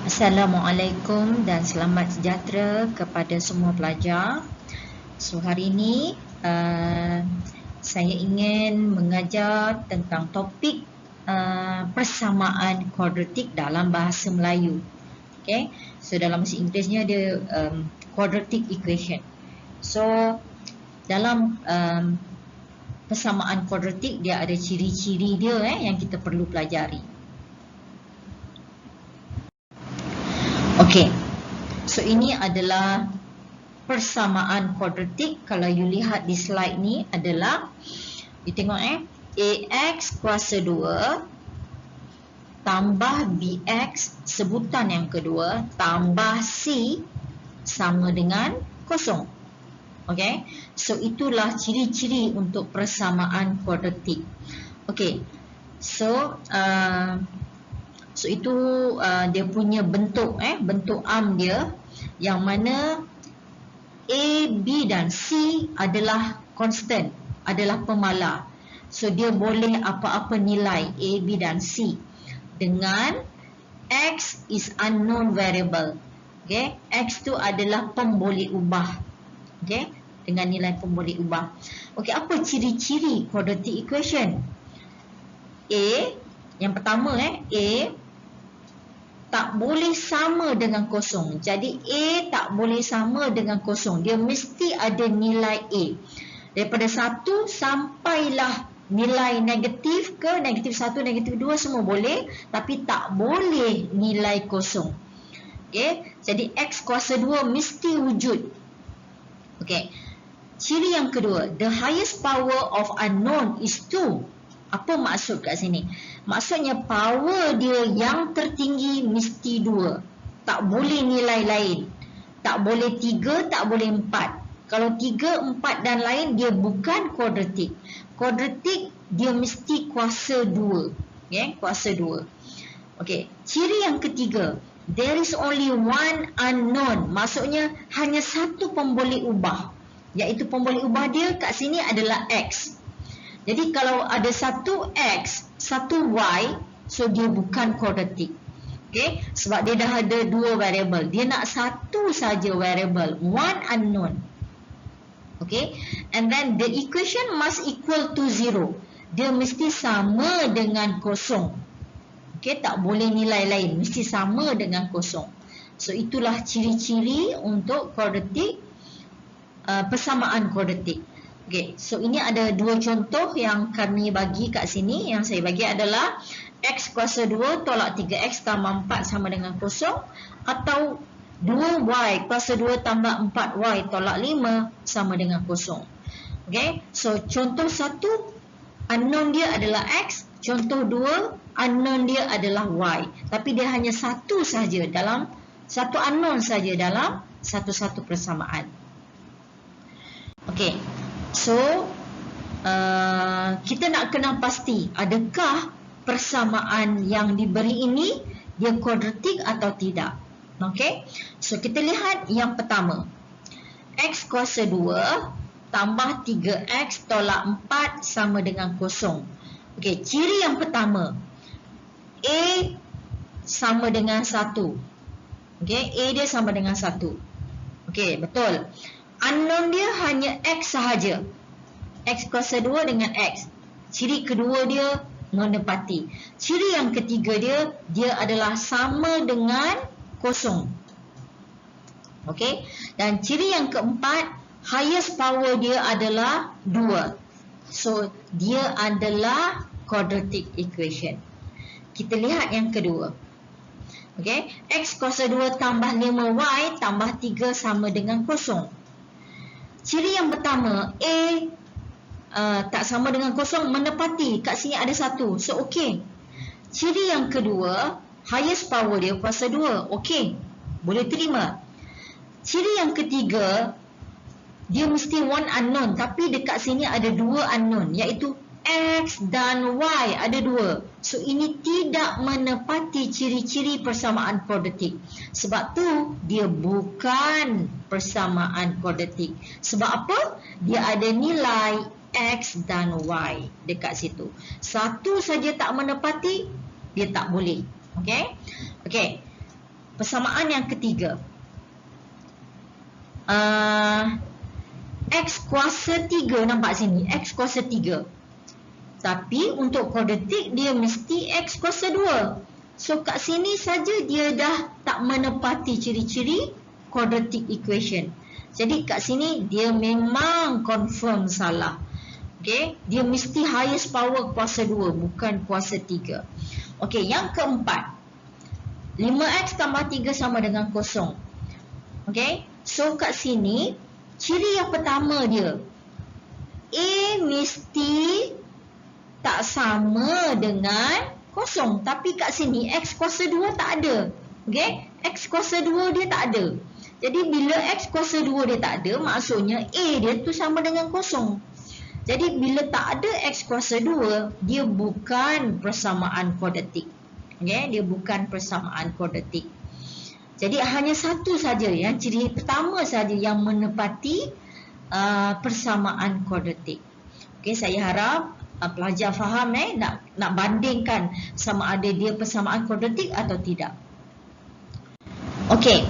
Assalamualaikum dan selamat sejahtera kepada semua pelajar. So hari ini saya ingin mengajar tentang topik persamaan kuadratik dalam bahasa Melayu. Okay, so dalam bahasa Inggerisnya dia quadratic equation. So dalam persamaan kuadratik dia ada ciri-ciri dia yang kita perlu pelajari. Okey, so ini adalah persamaan kuadratik. Kalau you lihat di slide ni adalah, you tengok AX kuasa 2 tambah BX sebutan yang kedua tambah C sama dengan kosong. Okey, so itulah ciri-ciri untuk persamaan kuadratik. Okey, so itu dia punya bentuk bentuk arm dia, yang mana A, B dan C adalah constant, adalah pemalar. So dia boleh apa-apa nilai A, B dan C dengan X is unknown variable. Okay, X tu adalah pemboleh ubah. Okay, dengan nilai pemboleh ubah. Okay, apa ciri-ciri quadratic equation? A, yang pertama A tak boleh sama dengan kosong. Jadi A tak boleh sama dengan kosong. Dia mesti ada nilai A. Daripada 1 sampailah nilai negatif ke negatif 1, negatif 2 semua boleh. Tapi tak boleh nilai kosong. Okay. Jadi X kuasa 2 mesti wujud. Okay. Ciri yang kedua, the highest power of unknown is 2. Apa maksud kat sini? Maksudnya power dia yang tertinggi mesti 2. Tak boleh nilai lain. Tak boleh 3, tak boleh 4. Kalau 3, 4 dan lain dia bukan kuadratik. Kuadratik dia mesti kuasa 2. Okay? Kuasa 2. Okay. Ciri yang ketiga, there is only one unknown. Maksudnya hanya satu pemboleh ubah. Iaitu pemboleh ubah dia kat sini adalah X. Jadi kalau ada satu X, satu Y, so dia bukan kuadratik. Okay? Sebab dia dah ada 2 variable. Dia nak satu saja variable, one unknown. Okay? And then the equation must equal to 0. Dia mesti sama dengan kosong. Okay? Tak boleh nilai lain. Mesti sama dengan kosong. So itulah ciri-ciri untuk kuadratik, persamaan kuadratik. Okay, so ini ada 2 contoh yang kami bagi kat sini. Yang saya bagi adalah X kuasa 2 tolak 3X tambah 4 sama dengan kosong, atau 2Y kuasa 2 tambah 4Y tolak 5 sama dengan kosong. Okay, so contoh 1 unknown dia adalah X, contoh 2 unknown dia adalah Y. Tapi dia hanya satu saja dalam, satu unknown saja dalam satu-satu persamaan. Okay, so kita nak kenal pasti adakah persamaan yang diberi ini dia kuadratik atau tidak. Okay, so kita lihat yang pertama, X kuasa 2 tambah 3X tolak 4 sama dengan kosong. Okay, ciri yang pertama, A sama dengan 1. Okay, A dia sama dengan 1. Okay, betul. Unknown dia hanya X sahaja. X kuasa 2 dengan X. Ciri kedua dia menepati. Ciri yang ketiga dia adalah sama dengan kosong. Okey. Dan ciri yang keempat, highest power dia adalah 2. So, dia adalah quadratic equation. Kita lihat yang kedua. Okey. X kuasa 2 tambah 5Y tambah 3 sama dengan kosong. Ciri yang pertama, A tak sama dengan kosong, menepati. Kat sini ada 1. So, okey. Ciri yang kedua, highest power dia kuasa 2. Okey. Boleh terima. Ciri yang ketiga, dia mesti one unknown. Tapi dekat sini ada 2 unknown. Iaitu X dan Y. Ada 2. So, ini tidak menepati ciri-ciri persamaan kuadratik. Sebab tu, dia bukan persamaan kuadratik. Sebab apa? Dia ada nilai X dan Y dekat situ. Satu saja tak menepati, dia tak boleh. Okey? Okey. Persamaan yang ketiga. X kuasa 3 nampak sini. X kuasa 3. Tapi untuk kuadratik dia mesti X kuasa 2. So kat sini saja dia dah tak menepati ciri-ciri quadratic equation. Jadi kat sini dia memang confirm salah. Okay, dia mesti highest power kuasa 2 bukan kuasa 3. Okay, yang keempat. 5x tambah 3 sama dengan kosong. Okay, so kat sini ciri yang pertama dia A mesti tak sama dengan kosong. Tapi kat sini X kuasa 2 tak ada. Okay, X kuasa 2 dia tak ada. Jadi bila X kuasa 2 dia tak ada, maksudnya A dia tu sama dengan kosong. Jadi bila tak ada X kuasa 2, dia bukan persamaan kuadratik. Okay, dia bukan persamaan kuadratik. Jadi hanya satu saja, yang ciri pertama saja yang menepati persamaan kuadratik. Okay, saya harap pelajar faham nak bandingkan sama ada dia persamaan kuadratik atau tidak. Okay,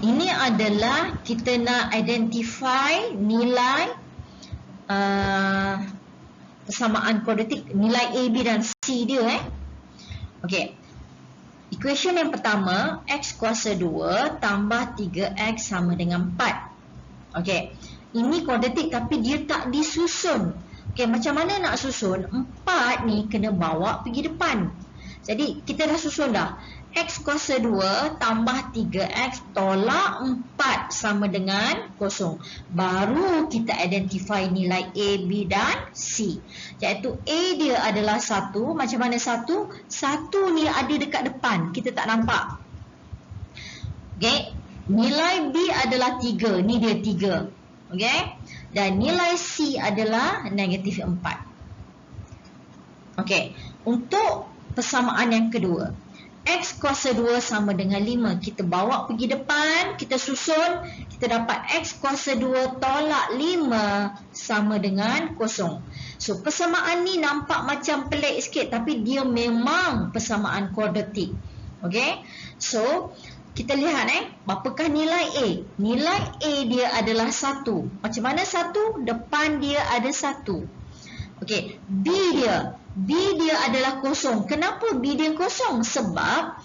ini adalah kita nak identify nilai persamaan kuadratik, nilai A, B dan C dia. Okay, equation yang pertama, X kuasa 2 tambah 3X sama dengan 4. Okay, ini kuadratik tapi dia tak disusun. Okay, macam mana nak susun? 4 ni kena bawa pergi depan. Jadi kita dah susun dah. X kuasa 2 tambah 3X tolak 4 sama dengan kosong. Baru kita identify nilai A, B dan C. Iaitu A dia adalah 1. Macam mana 1? 1 ni ada dekat depan. Kita tak nampak. Okay. Nilai B adalah 3. Ni dia 3. Okay. Dan nilai C adalah negatif 4. Okay. Untuk persamaan yang kedua. X kuasa 2 sama dengan 5. Kita bawa pergi depan, kita susun, kita dapat X kuasa 2 tolak 5 sama dengan kosong. So, persamaan ni nampak macam pelik sikit tapi dia memang persamaan kuadratik. Okay? So, kita lihat berapakah nilai A? Nilai A dia adalah 1. Macam mana 1? Depan dia ada 1. Okay, B dia adalah kosong. Kenapa B dia kosong? Sebab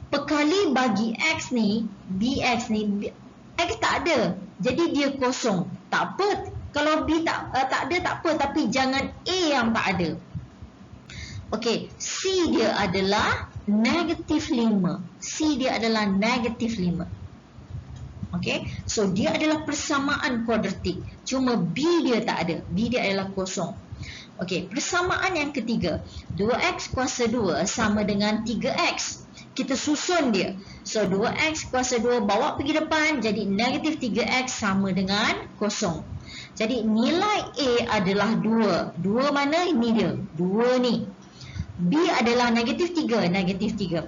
perkali bagi X ni, BX ni, X tak ada. Jadi dia kosong. Tak apa, kalau B tak ada tak apa. Tapi jangan A yang tak ada. Okay, C dia adalah negatif 5. C dia adalah negatif 5. Okay, so dia adalah persamaan kuadratik. Cuma B dia tak ada. B dia adalah kosong. Okey, persamaan yang ketiga. 2x kuasa 2 sama dengan 3x. Kita susun dia. So, 2x kuasa 2 bawa pergi depan. Jadi, negatif 3x sama dengan kosong. Jadi, nilai A adalah 2. 2 mana? Ini dia. 2 ni. B adalah negatif 3. Negatif 3.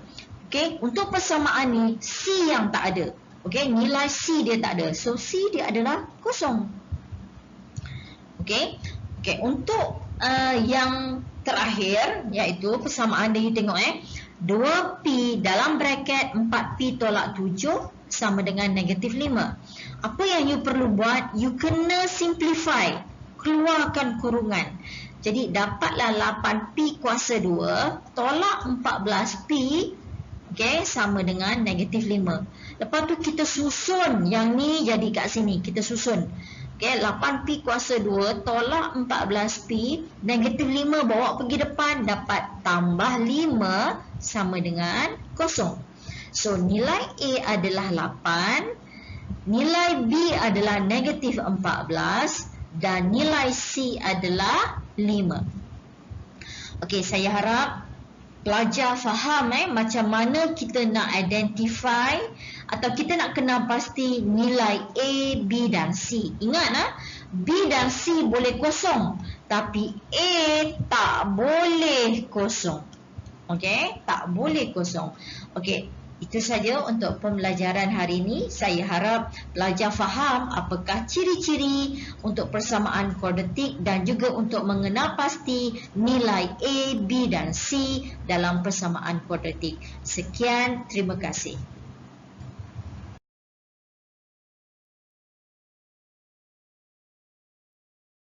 Okey, untuk persamaan ni, C yang tak ada. Okey, nilai C dia tak ada. So, C dia adalah kosong. Okey. Okey, untuk yang terakhir iaitu persamaan dia, you tengok 2P dalam bracket 4P tolak 7 sama dengan negatif 5. Apa yang you perlu buat? You kena simplify, keluarkan kurungan. Jadi dapatlah 8P kuasa 2 tolak 14P, okay, sama dengan negatif 5. Lepas tu kita susun yang ni jadi kat sini, kita susun. Okay, 8P kuasa 2 tolak 14P, negatif 5 bawa pergi depan, dapat tambah 5 sama dengan kosong. So, nilai A adalah 8, nilai B adalah negatif 14 dan nilai C adalah 5. Okay, saya harap pelajar faham macam mana kita nak identify atau kita nak kenal pasti nilai A, B dan C. Ingat B dan C boleh kosong, tapi A tak boleh kosong. Okey, tak boleh kosong. Okey, Itu saja untuk pembelajaran hari ini. Saya harap pelajar faham apakah ciri-ciri untuk persamaan kuadratik dan juga untuk mengenal pasti nilai A, B dan C dalam persamaan kuadratik. Sekian, terima kasih.